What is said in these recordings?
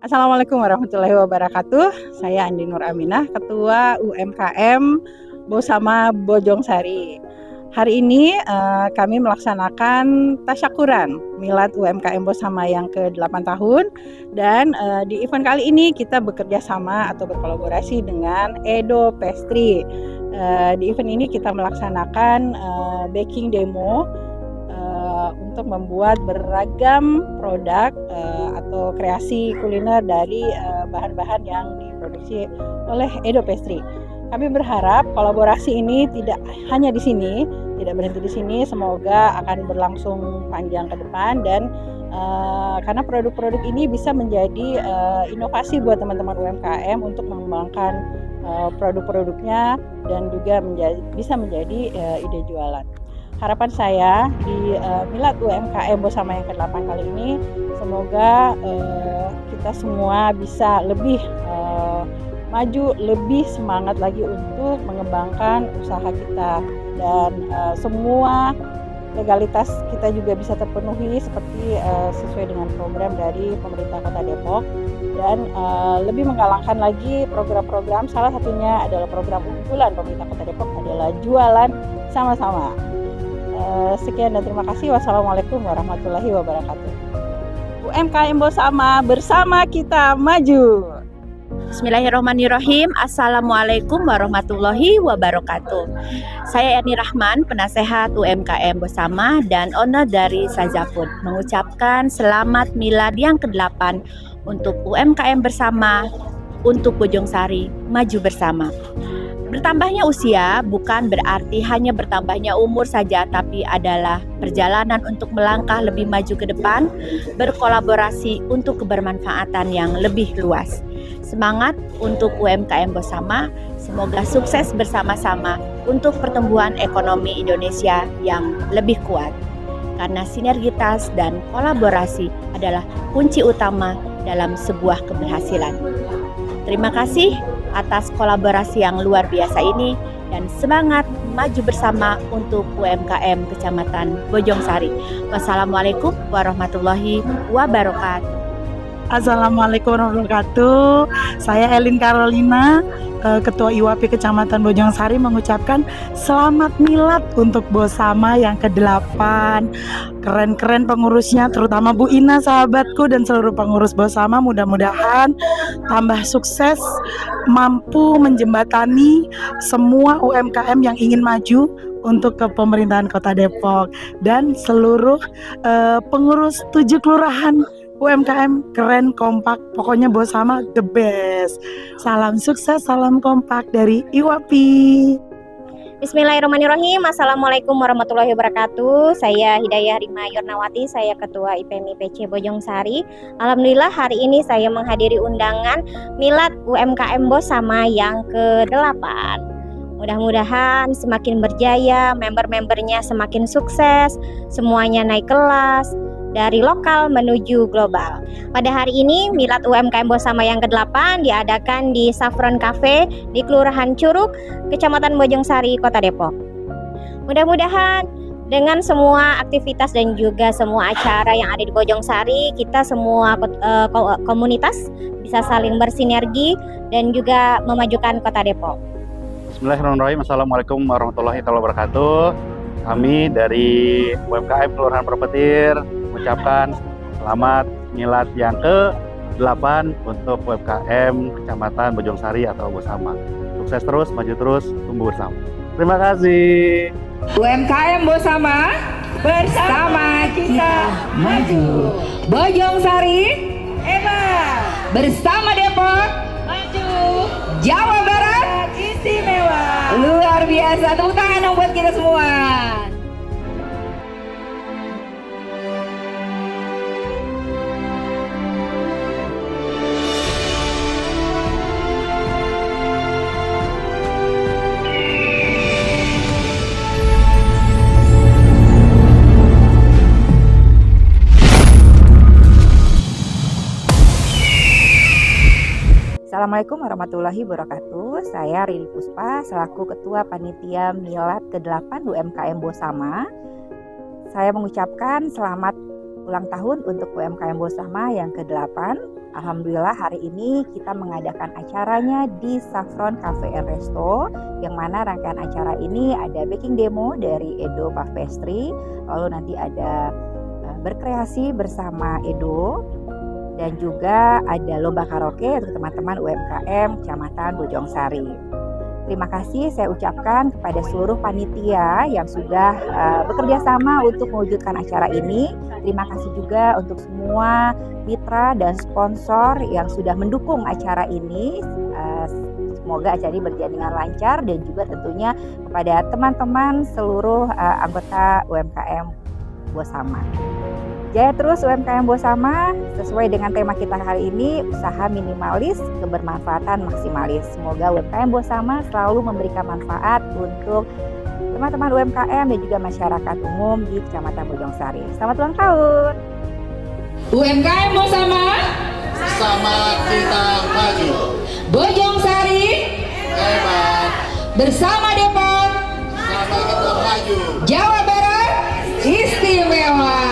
Assalamualaikum warahmatullahi wabarakatuh. Saya Andi Nur Aminah, Ketua UMKM Bosama Bojongsari. Hari ini kami melaksanakan tasyakuran Milad UMKM Bosama yang ke-8 tahun dan di event kali ini kita bekerja sama atau berkolaborasi dengan Edo Pastry. Di event ini kita melaksanakan baking demo untuk membuat beragam produk atau kreasi kuliner dari bahan-bahan yang diproduksi oleh Edo Pastry. Kami berharap kolaborasi ini tidak hanya di sini, tidak berhenti di sini, semoga akan berlangsung panjang ke depan dan karena produk-produk ini bisa menjadi inovasi buat teman-teman UMKM untuk mengembangkan produk-produknya dan juga bisa menjadi ide jualan. Harapan saya di Milad UMKM Bosama yang ke-8 kali ini, semoga kita semua bisa lebih maju, lebih semangat lagi untuk mengembangkan usaha kita dan semua legalitas kita juga bisa terpenuhi seperti sesuai dengan program dari pemerintah Kota Depok dan lebih menggalakkan lagi program-program, salah satunya adalah program unggulan pemerintah Kota Depok adalah jualan sama-sama. Sekian dan terima kasih. Wassalamualaikum warahmatullahi wabarakatuh. UMKM Bosama, bersama kita maju. Bismillahirrahmanirrahim. Assalamualaikum warahmatullahi wabarakatuh. Saya Erni Rahman, penasehat UMKM Bosama dan owner dari Saza Food, mengucapkan selamat milad yang ke-8 untuk UMKM bersama, untuk Bojongsari maju bersama. Bertambahnya usia bukan berarti hanya bertambahnya umur saja, tapi adalah perjalanan untuk melangkah lebih maju ke depan, berkolaborasi untuk kebermanfaatan yang lebih luas. Semangat untuk UMKM Bosama, semoga sukses bersama-sama untuk pertumbuhan ekonomi Indonesia yang lebih kuat. Karena sinergitas dan kolaborasi adalah kunci utama dalam sebuah keberhasilan. Terima kasih atas kolaborasi yang luar biasa ini dan semangat maju bersama untuk UMKM Kecamatan Bojongsari. Wassalamualaikum warahmatullahi wabarakatuh. Assalamualaikum warahmatullahi wabarakatuh. Saya Elin Carolina, Ketua IWAPI Kecamatan Bojongsari, mengucapkan selamat milad untuk Bosama yang ke-8. Keren-keren pengurusnya, terutama Bu Ina sahabatku dan seluruh pengurus Bosama. Mudah-mudahan tambah sukses, mampu menjembatani semua UMKM yang ingin maju untuk ke pemerintahan Kota Depok dan seluruh pengurus 7 kelurahan UMKM keren, kompak, pokoknya Bosama the best. Salam sukses, salam kompak dari IWAPI. Bismillahirrahmanirrahim. Assalamualaikum warahmatullahi wabarakatuh. Saya Hidayah Rima Yurnawati, saya Ketua IPMI PC Bojongsari. Alhamdulillah hari ini saya menghadiri undangan Milad UMKM Bosama yang ke-8. Mudah-mudahan semakin berjaya, member-membernya semakin sukses, semuanya naik kelas, dari lokal menuju global. Pada hari ini Milad UMKM Bosama yang ke-8 diadakan di Saffron Cafe di Kelurahan Curug, Kecamatan Bojongsari, Kota Depok. Mudah-mudahan dengan semua aktivitas dan juga semua acara yang ada di Bojongsari, kita semua komunitas bisa saling bersinergi dan juga memajukan Kota Depok. Bismillahirrahmanirrahim. Assalamualaikum warahmatullahi wabarakatuh. Kami dari UMKM Kelurahan Perpetir mengucapkan selamat milad yang ke-8 untuk UMKM Kecamatan Bojongsari atau Bosama. Sukses terus, maju terus, tumbuh bersama. Terima kasih. UMKM Bosama, bersama kita maju. Bojongsari hebat, bersama Depok maju. Jawa Barat istimewa. Luar biasa, tepuk tangan dong buat kita semua. Assalamualaikum warahmatullahi wabarakatuh. Saya Riri Puspa selaku Ketua Panitia Milad ke-8 UMKM Bosama. Saya mengucapkan selamat ulang tahun untuk UMKM Bosama yang ke-8. Alhamdulillah hari ini kita mengadakan acaranya di Saffron Cafe and Resto, yang mana rangkaian acara ini ada baking demo dari Edo Puff Pastry, lalu nanti ada berkreasi bersama Edo, dan juga ada lomba karaoke untuk teman-teman UMKM Kecamatan Bojongsari. Terima kasih saya ucapkan kepada seluruh panitia yang sudah bekerja sama untuk mewujudkan acara ini. Terima kasih juga untuk semua mitra dan sponsor yang sudah mendukung acara ini. Semoga acara ini berjalan dengan lancar, dan juga tentunya kepada teman-teman seluruh anggota UMKM Bosama. Jaya terus UMKM Bosama, sesuai dengan tema kita hari ini, usaha minimalis, kebermanfaatan maksimalis. Semoga UMKM Bosama selalu memberikan manfaat untuk teman-teman UMKM dan juga masyarakat umum di Kecamatan Bojongsari. Selamat ulang tahun. UMKM Bosama, Sama kita maju. Bojongsari, Hebat. bersama Depok, Sama kita maju. Jawa Barat, istimewa.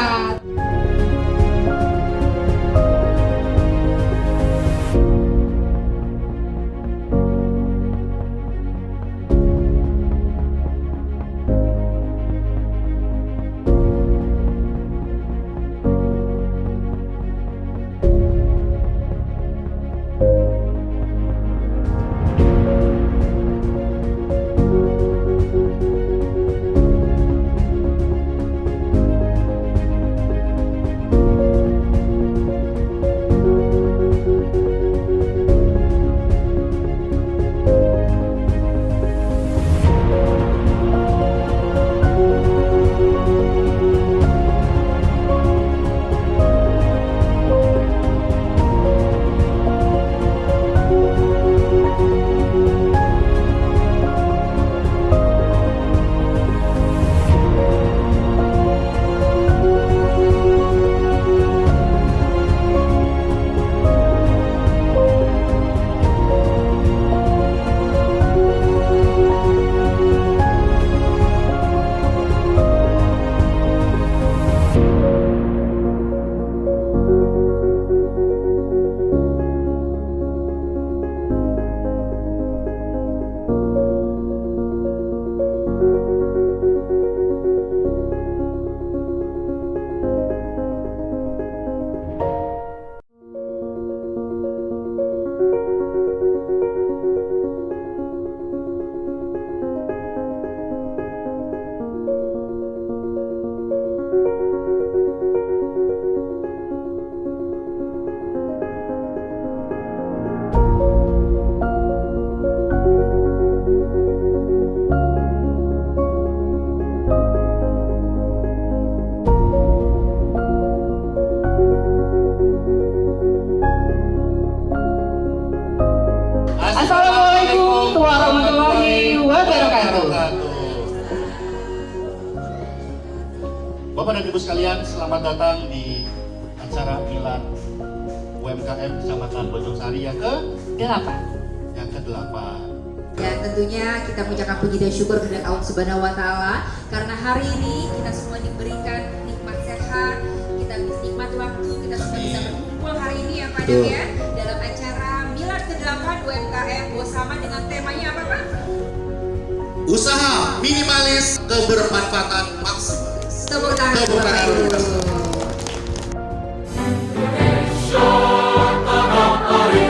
Assalamualaikum warahmatullahi wabarakatuh. Bapak dan Ibu sekalian, selamat datang di acara milad UMKM Kecamatan Bojongsari yang ke-8. Dan tentunya kita mengucapkan puji dan syukur kepada Allah Subhanahu wa Ta'ala, karena hari ini kita semua diberikan nikmat sehat, kita nikmat waktu, kita semua bisa berkumpul hari ini ya Pak Dan ya, dalam acara milad ke-8 UMKM Bosama dengan temanya apa Pak? Usaha minimalis, kebermanfaatan maksimalis. Tepuk tangan dulu. Mari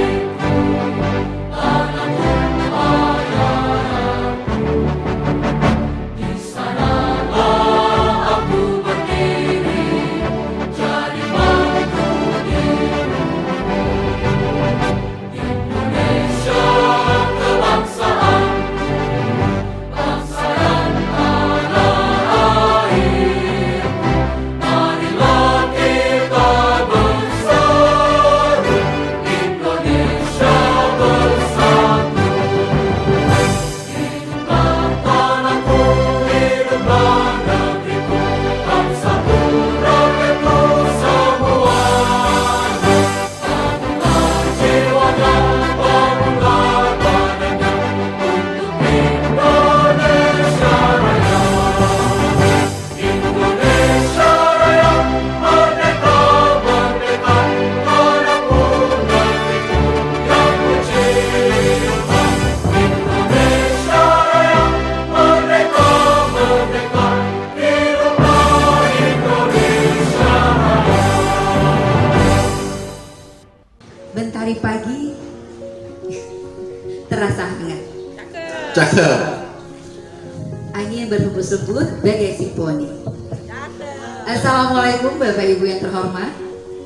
Bentari pagi terasa hangat. Cakep. Angin berhembus-hembus bagai simfoni. Assalamualaikum Bapak Ibu yang terhormat.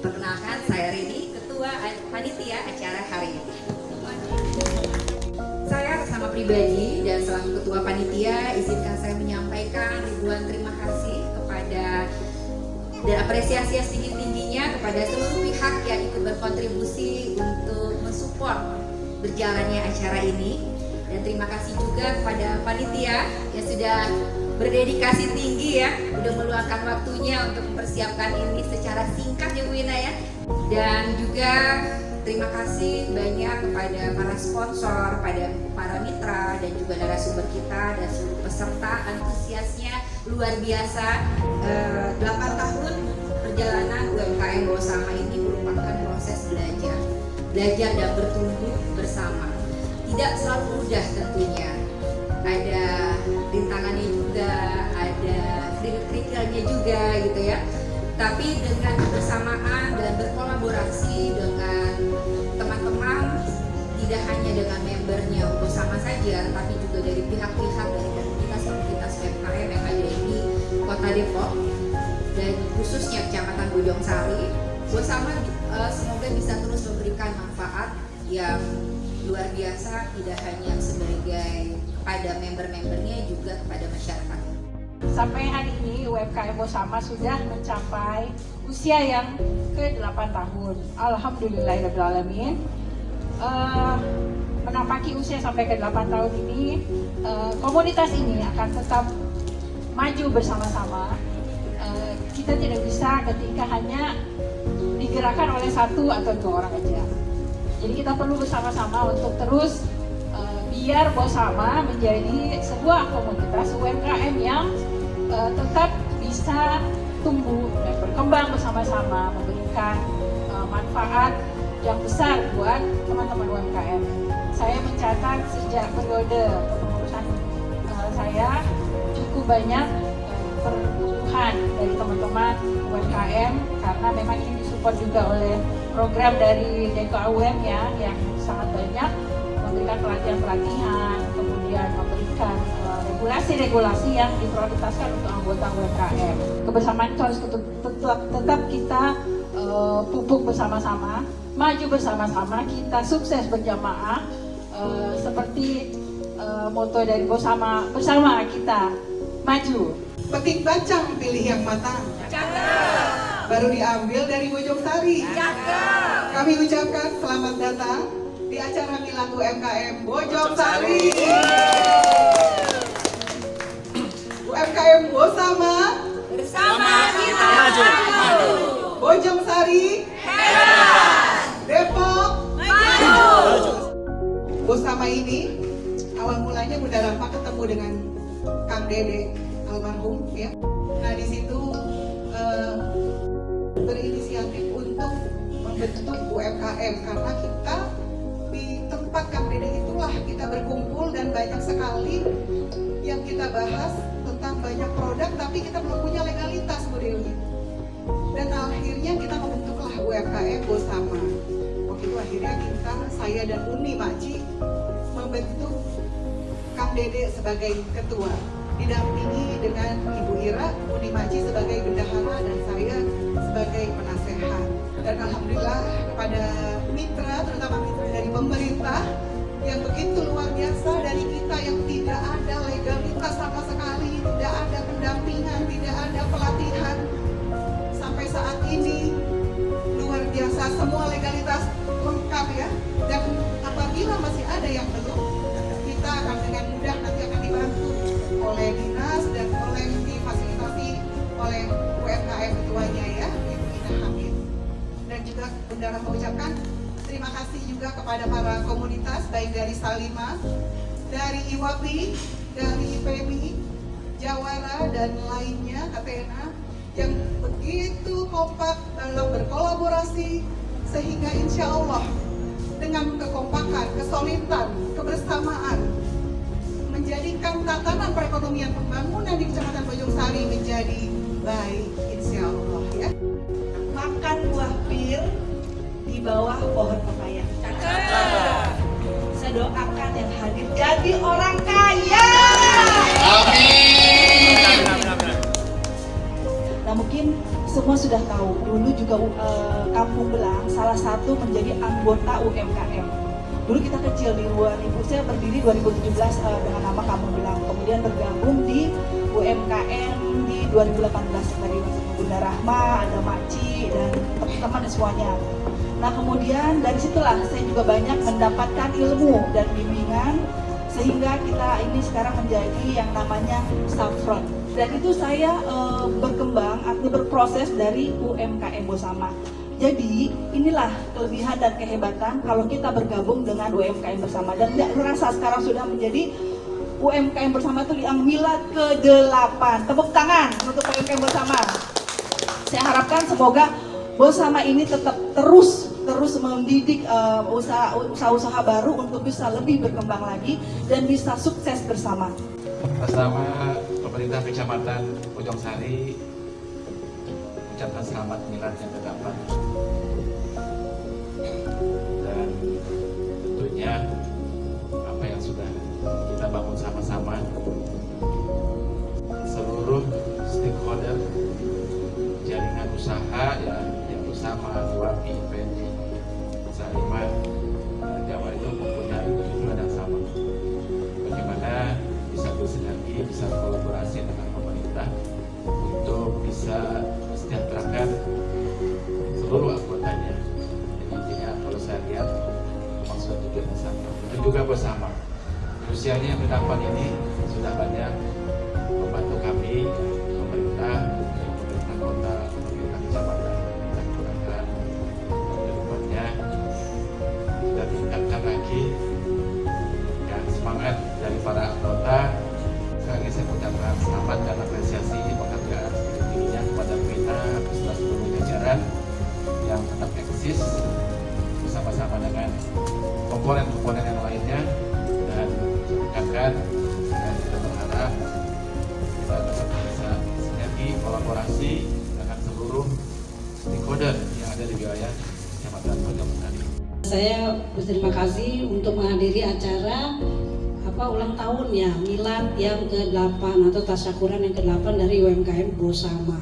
Perkenalkan, saya Rini, Ketua Panitia acara hari ini. Saya atas nama pribadi dan selaku Ketua Panitia, izinkan saya menyampaikan ribuan terima kasih kepada dan apresiasi yang setinggi-tingginya kepada seluruh pihak yang ikut berkontribusi untuk mensupport berjalannya acara ini. Dan terima kasih juga kepada panitia yang sudah berdedikasi tinggi ya, udah meluangkan waktunya untuk mempersiapkan ini secara singkat ya Bu Ina ya. Dan juga terima kasih banyak kepada para sponsor, pada para mitra dan juga narasumber kita dan seluruh peserta, antusiasnya luar biasa. 8 tahun perjalanan UMKM Bersama ini merupakan proses belajar dan bertumbuh bersama. Tidak selalu mudah tentunya, ada rintangannya juga, ada kerikil-kerikilnya juga gitu ya. Tapi dengan kebersamaan dan berkolaborasi dengan teman-teman, tidak hanya dengan membernya bersama saja, tapi juga dari pihak-pihak dari komunitas-komunitas UMKM yang ada di Kota Depok dan khususnya Kecamatan Bojongsari, bersama semoga bisa terus memberikan manfaat yang luar biasa, tidak hanya sebagai kepada member-membernya, juga kepada masyarakat. Sampai hari ini UMKM Bersama sudah mencapai usia yang ke-8 tahun. Alhamdulillahirrahmanirrahim. Menampaki usia sampai ke-8 tahun ini, komunitas ini akan tetap maju bersama-sama. Kita tidak bisa ketika hanya digerakkan oleh 1 atau 2 orang aja. Jadi kita perlu bersama-sama untuk terus biar Bersama menjadi sebuah komunitas UMKM yang tetap bisa tumbuh dan berkembang bersama-sama, memberikan manfaat yang besar buat teman-teman UMKM. Saya mencatat sejak periode kepengurusan saya cukup banyak pertumbuhan dari teman-teman UMKM, karena memang ini disupport juga oleh program dari DKUM ya, yang sangat banyak memberikan pelatihan-pelatihan, kemudian memberikan regulasi-regulasi yang diprioritaskan untuk anggota UMKM. Kebersamaan itu harus tetap kita pupuk bersama-sama, maju bersama-sama, kita sukses berjamaah, seperti moto dari Bersama kita maju. Petik bacang, pilih yang matang. Baru diambil dari Bojongsari. Kami ucapkan selamat datang di acara Milad UMKM Bojongsari. UMKM Bersama kita maju. Bojongsari hebat. Depok maju. Bersama ini awal mulanya Bunda Rahma ketemu dengan Kang Dede almarhum ya. Nah di situ berinisiatif untuk membentuk UMKM, karena kita di tempat Kang Dede itulah kita berkumpul dan banyak sekali yang kita bahas tentang banyak produk, tapi kita belum punya legalitas Bu Dewi. Dan akhirnya kita membentuklah UMKM Bersama. Waktu itu akhirnya saya dan Uni Maci membentuk Kang Dede sebagai ketua, didampingi dengan Ibu Ira, Uni Maci sebagai bendahara dan saya sebagai penasehat. Dan alhamdulillah kepada mitra, terutama mitra dari pemerintah yang begitu luar biasa, dari kita yang tidak ada legalitas sama sekali, tidak ada pendampingan, tidak ada pelatihan, sampai saat ini luar biasa, semua legalitas lengkap ya. Dan apabila masih ada yang belum, kita akan dengan mudah nanti akan dibantu oleh dinas dan oleh difasilitasi oleh UMKM ketuanya ya, Ibu Ina Hamid. Dan juga Bunda Rahma mengucapkan terima kasih juga kepada para komunitas, baik dari Salima, dari IWAPI, dari IPMI, Jawara dan lainnya, Katena, yang begitu kompak dalam berkolaborasi, sehingga insya Allah dengan kekompakan, kesolidan, kebersamaan, menjadikan tatanan perekonomian pembangunan di Kecamatan Bojongsari menjadi baik, insya Allah ya. Makan buah pir di bawah pohon pepaya. Saya doakan yang hadir jadi orang kaya. Amin. Nah, mungkin semua sudah tahu, dulu juga Kampung Belang salah satu menjadi anggota UMKM. Dulu kita kecil di 2000, saya berdiri 2017 dengan nama Kampung Belang. Kemudian bergabung di UMKM di 2018 dari Bunda Rahma, ada Maci dan teman-teman semuanya. Nah, kemudian dari situlah saya juga banyak mendapatkan ilmu dan bimbingan sehingga kita ini sekarang menjadi yang namanya Saffron. Dan itu saya berkembang, artinya berproses dari UMKM Bosama. Jadi inilah kelebihan dan kehebatan kalau kita bergabung dengan UMKM bersama. Dan tidak terasa sekarang sudah menjadi UMKM bersama itu yang milad ke-8. Tepuk tangan untuk UMKM bersama. Saya harapkan semoga Bosama ini tetap terus mendidik usaha-usaha baru untuk bisa lebih berkembang lagi dan bisa sukses bersama. Bersama pemerintah Kecamatan Bojongsari ucapkan selamat milad yang ke-8 dan tentunya apa yang sudah kita bangun sama-sama, seluruh stakeholder jaringan usaha yang bersama UAPI, IPMI, Sariman, Jawa itu mempunyai tujuan yang sama. Bagaimana bisa bersinergi, bisa kolaborasi dengan pemerintah untuk bisa mesejahterakan seluruh anggotanya. Jadi intinya kalau saya lihat memang sudah tujuan yang sama. Itu juga bersama. Usianya yang ke-8 ini sudah banyak membantu kami, pemerintah kota, pemerintah kecamatan, dan kelurahan. Kedepannya sudah ditingkatkan lagi dan semangat dari para anggota. Sekali lagi saya ucapkan selamat dan apresiasi pekerjaan setinggi-tingginya kepada kita beserta seluruh jajaran yang tetap eksis bersama-sama dengan komponen-komponen yang lainnya, dan saya dan kita berharap kita tetap bisa sinergi kolaborasi dengan seluruh stakeholder yang ada di wilayah Kecamatan Bojongsari. Saya berterima kasih untuk menghadiri acara ulang tahun ya milad yang ke-8 atau tasyakuran yang ke-8 dari UMKM Bosama.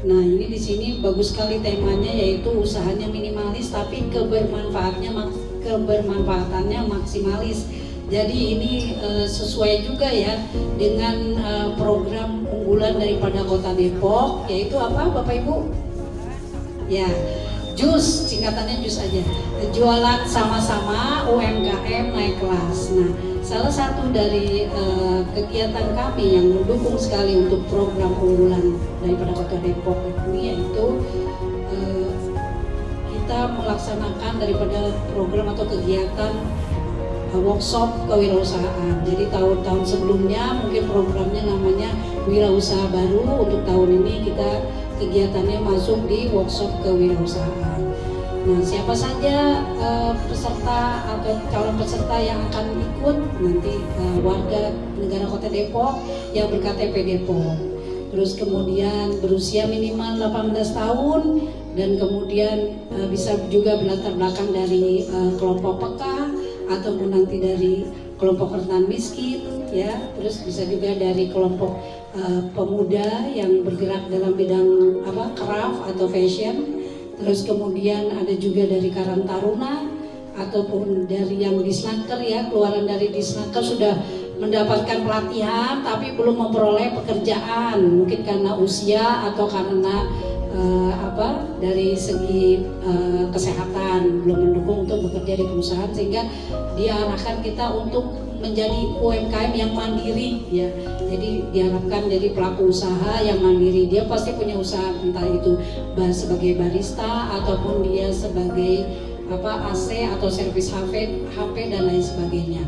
Nah, ini di sini bagus sekali temanya, yaitu usahanya minimalis tapi kebermanfaatannya maksimalis. Jadi ini sesuai juga ya dengan program unggulan daripada Kota Depok, yaitu apa Bapak Ibu? Ya, JUS, singkatannya JUS aja. Jualan sama-sama UMKM naik kelas. Nah, salah satu dari kegiatan kami yang mendukung sekali untuk program unggulan daripada Kota Depok ini yaitu kita melaksanakan daripada program atau kegiatan workshop kewirausahaan. Jadi tahun-tahun sebelumnya mungkin programnya namanya Wirausaha Baru. Untuk tahun ini kita kegiatannya masuk di workshop kewirausahaan. Nah, siapa saja peserta atau calon peserta yang akan ikut nanti warga negara Kota Depok yang berKTP Depok. Terus kemudian berusia minimal 18 tahun dan kemudian bisa juga berlatar belakang dari kelompok PK ataupun nanti dari kelompok rentan miskin ya, terus bisa juga dari kelompok pemuda yang bergerak dalam bidang craft atau fashion, terus kemudian ada juga dari Karang Taruna ataupun dari yang Disnaker ya, keluaran dari Disnaker sudah mendapatkan pelatihan tapi belum memperoleh pekerjaan, mungkin karena usia atau karena dari segi kesehatan belum mendukung untuk bekerja di perusahaan, sehingga diarahkan kita untuk menjadi UMKM yang mandiri ya. Jadi diharapkan jadi pelaku usaha yang mandiri. Dia pasti punya usaha, entah itu sebagai barista ataupun dia sebagai AC atau servis HP dan lain sebagainya.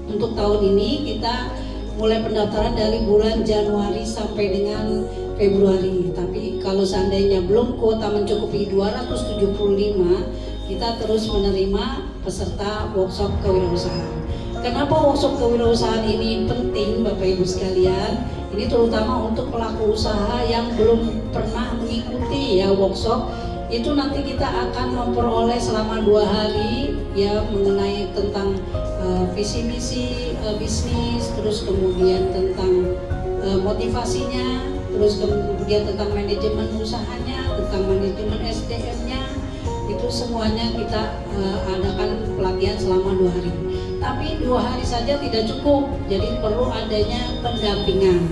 Untuk tahun ini kita mulai pendaftaran dari bulan Januari sampai dengan Februari, tapi kalau seandainya belum kuota mencukupi 275, kita terus menerima peserta workshop kewirausahaan. Kenapa workshop kewirausahaan ini penting Bapak Ibu sekalian? Ini terutama untuk pelaku usaha yang belum pernah mengikuti ya workshop itu nanti kita akan memperoleh selama 2 hari ya mengenai tentang visi misi bisnis, terus kemudian tentang motivasinya, terus kemudian tentang manajemen usahanya, tentang manajemen SDM-nya. Itu semuanya kita adakan pelatihan selama 2 hari. Tapi 2 hari saja tidak cukup, jadi perlu adanya pendampingan.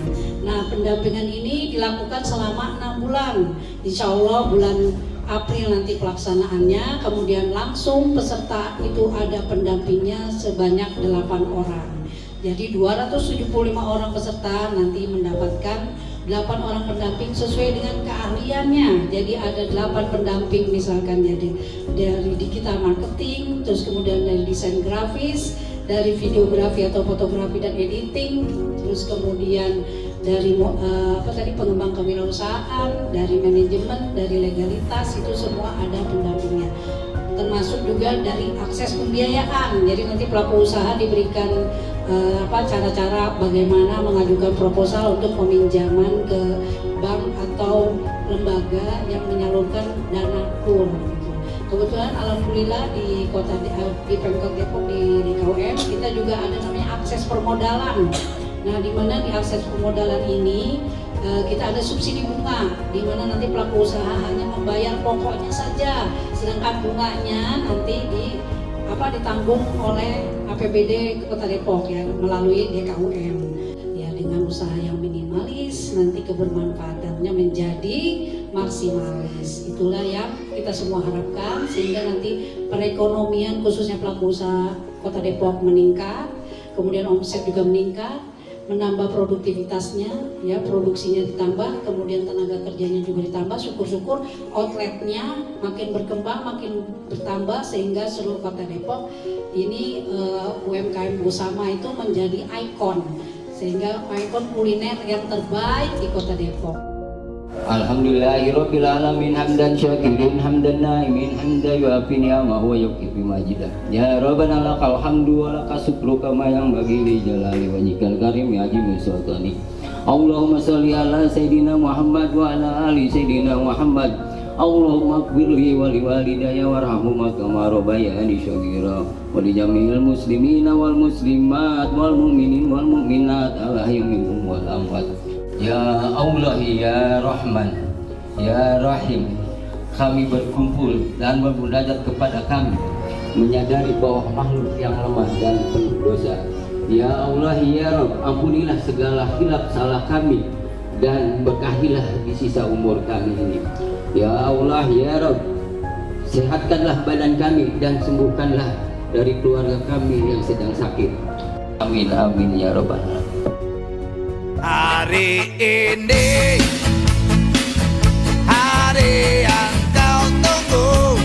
Nah, pendampingan ini dilakukan selama 6 bulan. Insya Allah bulan April nanti pelaksanaannya, kemudian langsung peserta itu ada pendampingnya sebanyak 8 orang. Jadi 275 orang peserta nanti mendapatkan 8 orang pendamping sesuai dengan keahliannya. Jadi ada 8 pendamping misalkan jadi dari digital marketing, terus kemudian dari desain grafis, dari videografi atau fotografi dan editing, terus kemudian dari pengembang kewirausahaan, dari manajemen, dari legalitas, itu semua ada pendampingnya. Termasuk juga dari akses pembiayaan. Jadi nanti pelaku usaha diberikan cara-cara bagaimana mengajukan proposal untuk peminjaman ke bank atau lembaga yang menyalurkan dana KUR. Kebetulan alhamdulillah di Pemkot Depok di KUM kita juga ada namanya akses permodalan. Nah, di mana di akses permodalan ini kita ada subsidi bunga, di mana nanti pelaku usaha hanya membayar pokoknya saja, sedangkan bunganya nanti ditanggung oleh APBD Kota Depok ya melalui DKUM. Ya, dengan usaha yang minimalis nanti kebermanfaatannya menjadi maksimalis. Itulah yang kita semua harapkan sehingga nanti perekonomian khususnya pelaku usaha Kota Depok meningkat, kemudian omset juga meningkat, menambah produktivitasnya, ya produksinya ditambah, kemudian tenaga kerjanya juga ditambah. Syukur-syukur outletnya makin berkembang, makin bertambah sehingga seluruh Kota Depok ini UMKM bersama itu menjadi ikon, sehingga ikon kuliner yang terbaik di Kota Depok. Alhamdulillahirabbil alamin hamdan syakirin hamdan naimin hamdan yuafi ni'amahu wa yukifi majidah. Ya Rabbana lakal hamdu wa lakas syukru kama yang bagi li jalali wajhikal karim ya azim sultani. Allahumma shalli ala sayidina Muhammad wa ala ali sayidina Muhammad. Allahumma ighfirli wa liwalidayya warhamhuma kama rabbayani shaghira wa li jami'il muslimina wal muslimat wal mu'minin wal mu'minat alahyi minhum wal amwat. Ya Allah, ya Rahman, ya Rahim, kami berkumpul dan bermunajat kepada kami, menyadari bahwa makhluk yang lemah dan penuh dosa. Ya Allah, ya Rabb, ampunilah segala hilaf salah kami dan berkahilah di sisa umur kami ini. Ya Allah, ya Rabb, sehatkanlah badan kami dan sembuhkanlah dari keluarga kami yang sedang sakit. Amin, amin, ya Rabbal alamin. Hari ini hari yang kau tunggu,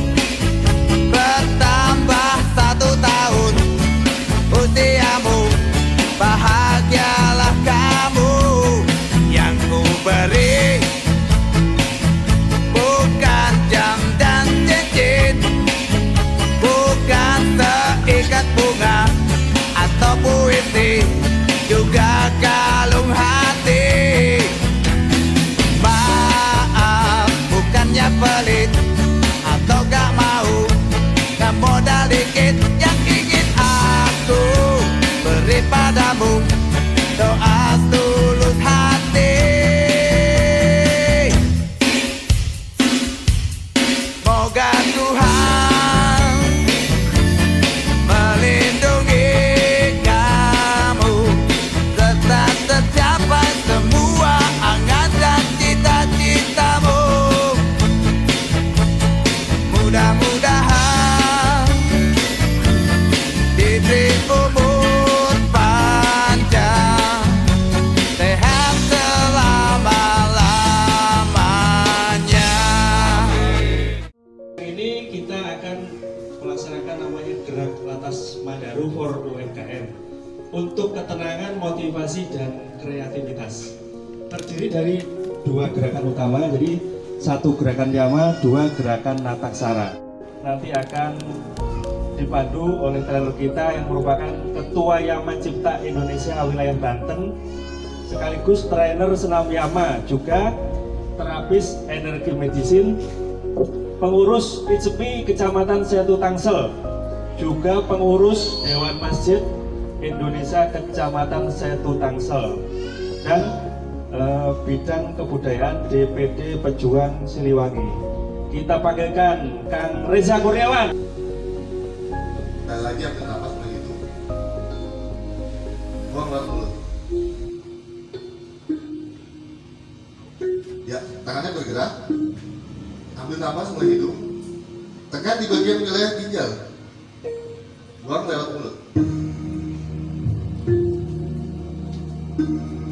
bertambah 1 tahun usiamu, bahagialah kamu. Yang ku beri bukan jam dan cincin, bukan seikat bunga atau puisi, juga kalung hati. Maaf, bukannya pelit atau gak mau, gak modal dikit yang ingin aku beri padamu, doa tulus hati. Moga Tuhan melindungi kamu, serta tercapai semua angan dan cita-citamu. Mudah-mudahan diberi umur panjang, sehat selama-lamanya. Ini kita akan melaksanakan namanya Gerak Latas Madaru for UMKM untuk ketenangan, motivasi, dan kreativitas. Terdiri dari 2 gerakan utama, jadi 1 gerakan Yama, 2 gerakan Nataksara. Nanti akan dipandu oleh trainer kita yang merupakan Ketua Yama Cipta Indonesia wilayah Banten, sekaligus trainer senam Yama, juga terapis energi medicine pengurus ICMI Kecamatan Setu Tangsel, juga pengurus Dewan Masjid Indonesia Kecamatan Setu Tangsel, dan bidang kebudayaan DPD Pejuang Siliwangi. Kita panggilkan Kang Reza Kurniawan. Sekali lagi ambil nafas begitu. Buang keluar mulut. Ya, tangannya bergerak. Ambil nafas melalui hidung. Tekan di bagian wilayah ginjal. Buang lewat mulut.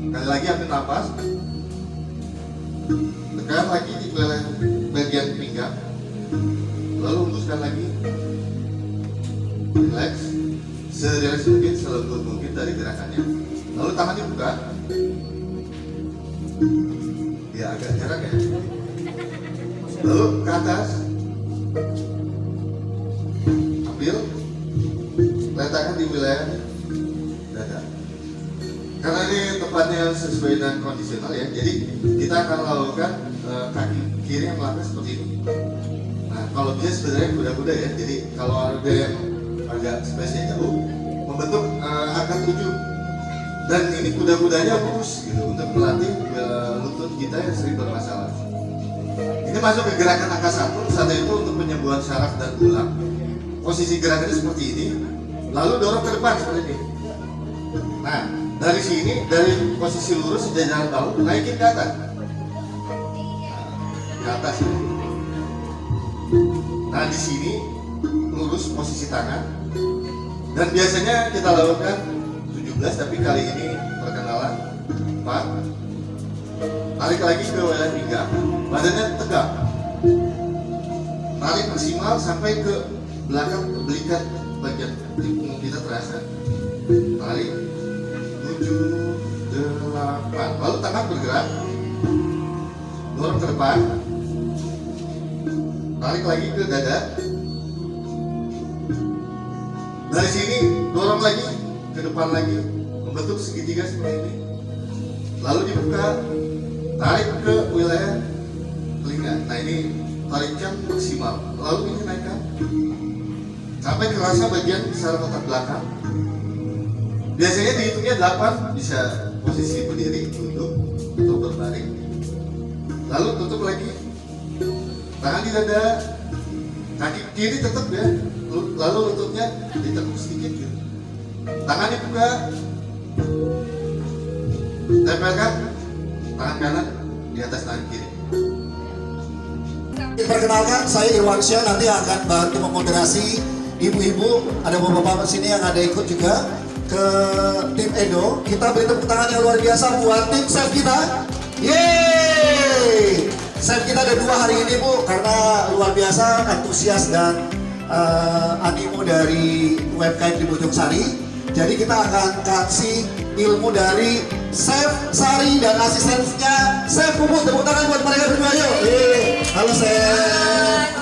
Sekali lagi ambil nafas. Tekan lagi di wilayah bagian pinggang. Lalu hembuskan lagi. Relax, serileks mungkin, selembut mungkin dari gerakannya. Lalu tangannya buka. Ya agak jarang ya. Lalu ke atas. Ambil. Letakkan di wilayah dada. Karena ini tempatnya sesuai dengan kondisional ya. Jadi kita akan lakukan kaki kiri yang melangkah seperti ini. Nah kalau dia sebenarnya kuda-kuda ya. Jadi kalau ada yang agak spesial jauh, membentuk angka 7. Dan ini kuda-kudanya lurus gitu untuk melatih lutut kita yang sering bermasalah. Ini masuk ke gerakan angka 1, saat itu untuk penyembuhan syaraf dan tulang. Posisi gerakannya seperti ini, lalu dorong ke depan seperti ini. Nah, dari sini, dari posisi lurus sejajaran bahu, naikin ke atas. Ke atas. Nah, di sini lurus posisi tangan. Dan biasanya kita lakukan 17, tapi kali ini perkenalan 4. Tarik lagi ke wilayah pinggang, badannya tegak. Tarik maksimal sampai ke belakang belikat bagian punggung kita terasa. Tarik 7, 8. Lalu tangan bergerak, dorong ke depan. Tarik lagi ke dada. Dari sini dorong lagi ke depan lagi, membentuk segitiga seperti ini. Lalu dibuka, tarik ke wilayah telinga. Nah ini tarikkan maksimal. Lalu ini naikkan sampai terasa bagian saraf otak belakang. Biasanya dihitungnya 8, bisa posisi berdiri, duduk, atau berbaring. Lalu tutup lagi, tangan di dada, kaki kiri tetap ya. Lalu lututnya ditekuk sedikit gitu. Tangan dibuka, tempelkan tangan kanan di atas tangan kiri. Perkenalkan, saya Irwansyah, nanti akan bantu memoderasi ibu-ibu. Ada beberapa sini yang ada ikut juga ke tim Edo. Kita beri tepuk tangan yang luar biasa buat tim chef kita. Yeay! Chef kita ada 2 hari ini Bu, karena luar biasa antusias dan animo dari UMKM di Bojongsari. Jadi kita akan kasih ilmu dari Chef Sari dan asistennya Chef Puput. Tepuk tangan buat mereka berdua yuk. Halo Chef.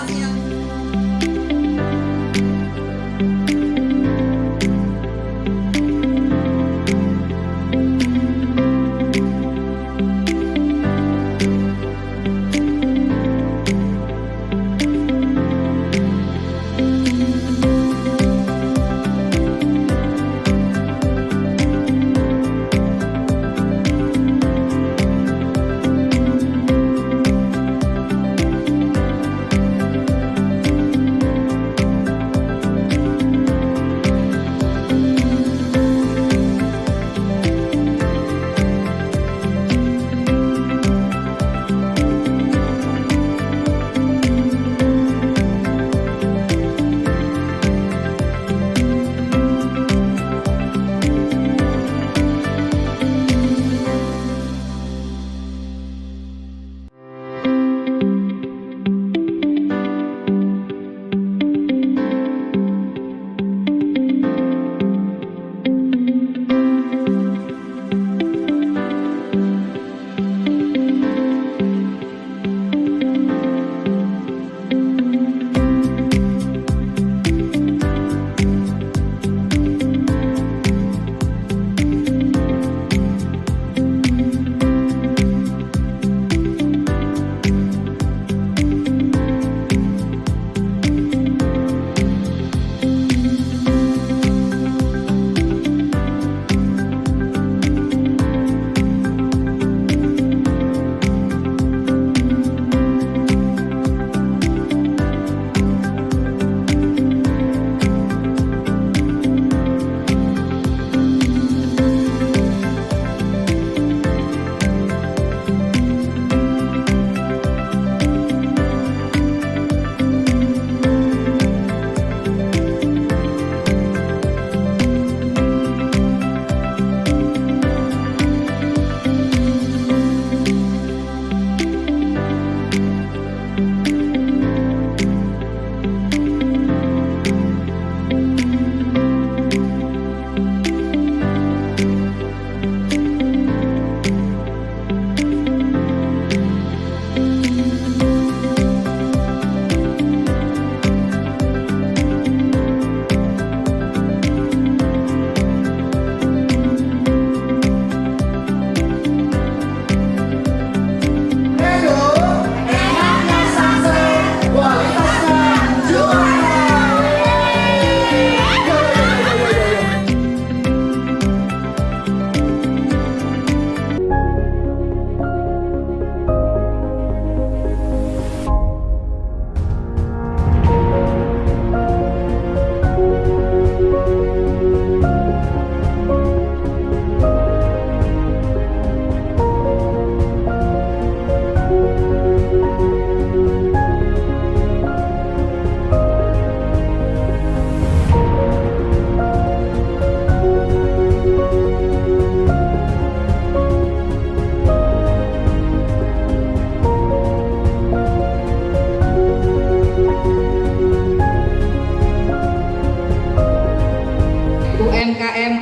UMKM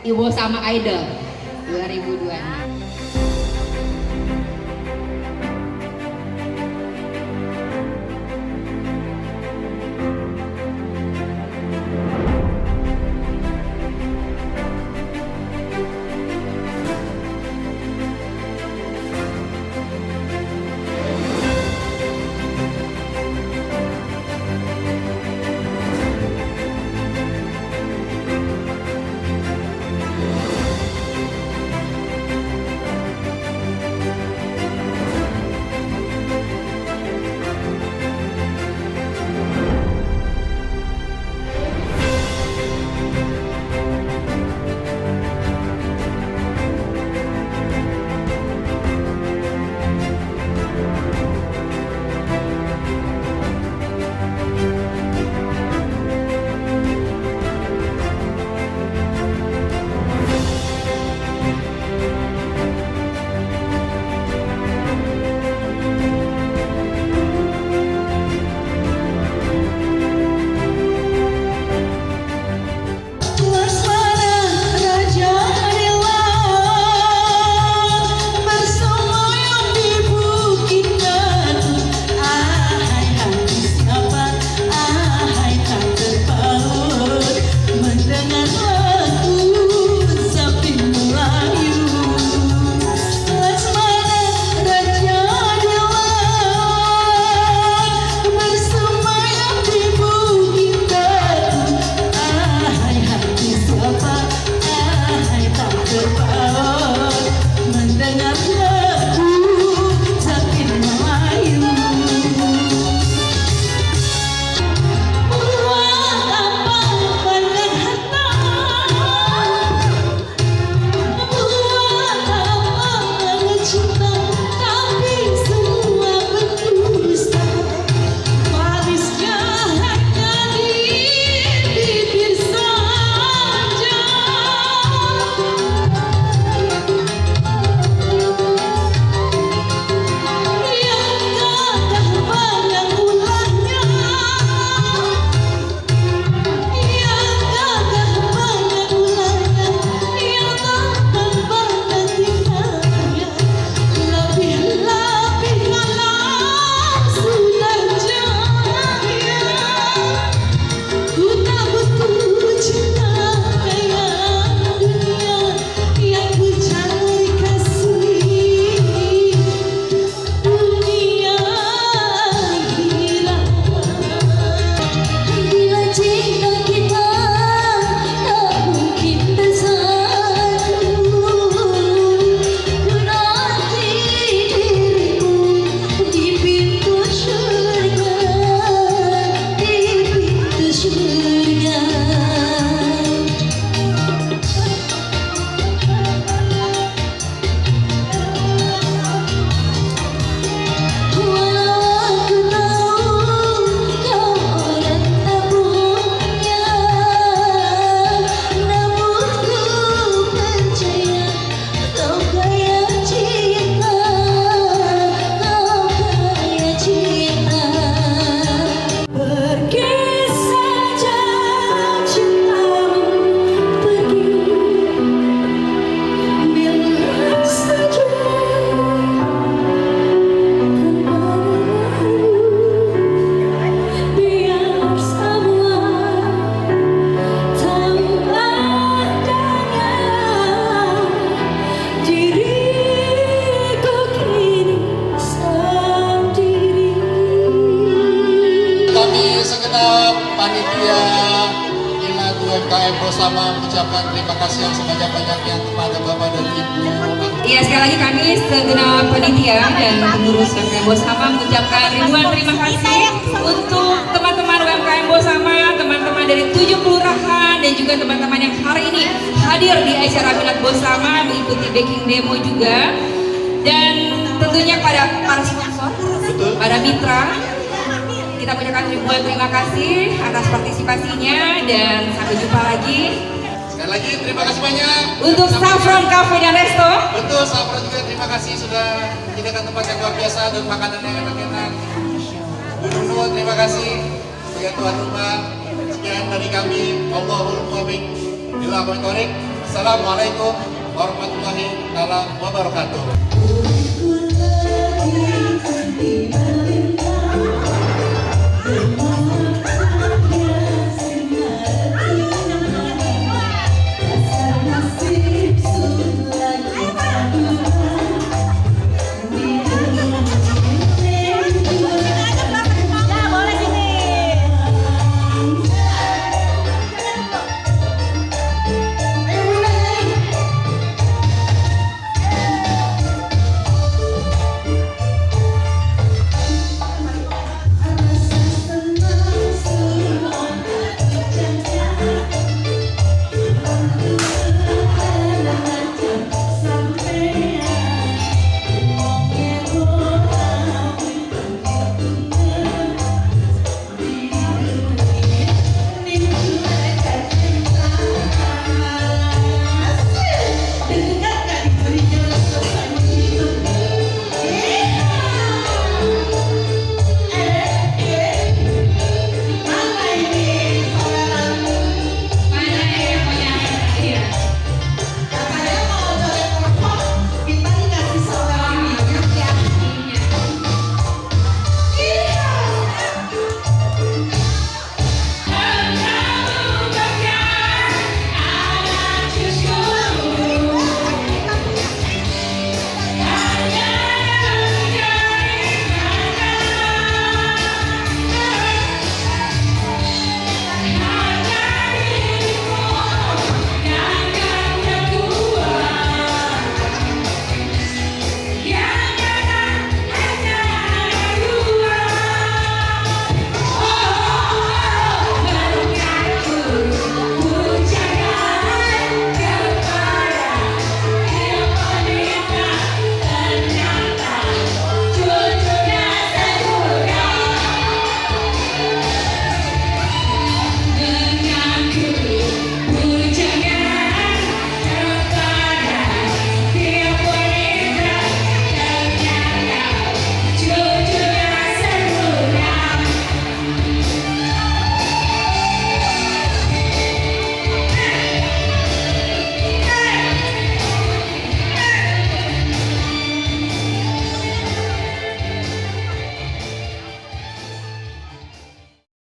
Ibu sama Idol 2026. Panitia Milad UMKM bersama mengucapkan terima kasih yang sebanyak-banyaknya kepada Bapak dan Ibu. Iya, sekali lagi kami segenap panitia dan pengurus UMKM Bosama mengucapkan ribuan terima kasih untuk teman-teman UMKM Bosama, teman-teman dari 7 kelurahan dan juga teman-teman yang hari ini hadir di acara Milad Bosama mengikuti baking demo juga, dan tentunya pada para sponsor, para mitra. Kita mengucapkan ribuan terima kasih atas partisipasinya dan sampai jumpa lagi. Sekali lagi terima kasih banyak untuk Saffron Cafe dan Resto. Betul, Saffron juga terima kasih sudah menyediakan tempat yang luar biasa dan makanan yang enak-enak. Bu Nunu terima kasih sebagai tuan rumah. Sekian dari kami, Allahul Muwaffiq. Bila mentorik, Assalamualaikum warahmatullahi wabarakatuh.